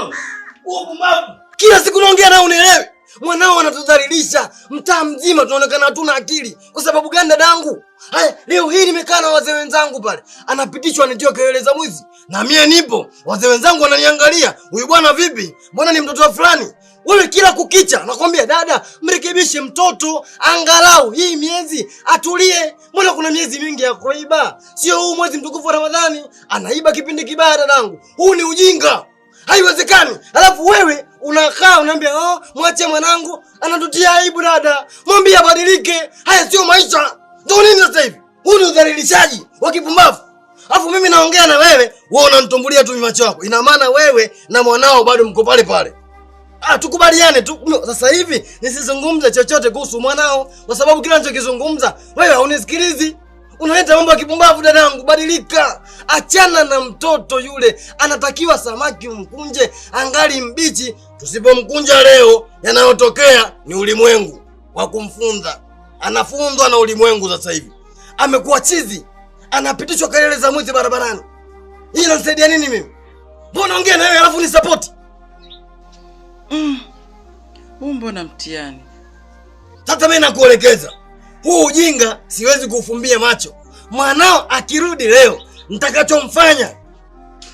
Ndio. Upumbavu. Kila siku naongea nao unielewe. Mwanao anatudhalilisha, mtaa mzima tunaonekana hatuna akili. Kwa sababu gani dadangu? Haya, leo hii nimekaa na wazee wenzangu pale. Anapitishwa nitio kelele za mwizi. Na mie nipo. Wazee wenzangu wananiangalia. Huyu bwana vipi? Mbona ni mtoto wa fulani? Wewe kila kukicha nakwambia dada, mrekebishe mtoto angalau hii miezi atulie. Mbona kuna miezi mingi ya kuiba? Sio huu mwezi mtukufu wa Ramadhani. Anaiba kipindi kibaya dadangu. Huu ni ujinga. Haiwezekani. Alafu wewe unakaa unaambia mwache mwanangu anatutia aibu dada. Mwambie abadilike. Haya sio maisha. Ndio nini sasa hivi? Huu ni udhalilishaji wa kipumbavu. Alafu mimi naongea na wewe, wewe unanitumbulia tu macho yako. Ina maana wewe na mwanao bado mko pale pale. Tukubaliane tu. Sasa hivi nisizungumze chochote kuhusu mwanao kwa sababu kila ninachokizungumza wewe haunisikilizi. Unaleta mambo ya kipumbavu dadangu, badilika. Achana na mtoto yule. Anatakiwa samaki mkunje angali mbichi. Tusipomkunja leo, yanayotokea ni ulimwengu wa kumfunza. Anafunzwa na ulimwengu sasa hivi. Amekuwa chizi. Anapitishwa kelele za mwizi barabarani. Hii inanisaidia nini mimi? Mbona ongea na wewe alafu ni support? Mbona mtihani? Sasa mimi nakuelekeza. Huu ujinga siwezi kuufumbia macho. Mwanao akirudi leo, nitakachomfanya.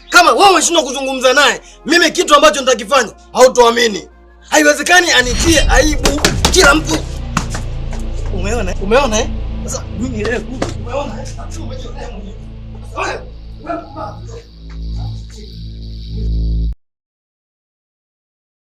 Kama wewe umeshindwa kuzungumza naye, mimi kitu ambacho nitakifanya, hautoamini. Haiwezekani anitie aibu kila mtu. Umeona? Umeona Sasa mimi leo umeona?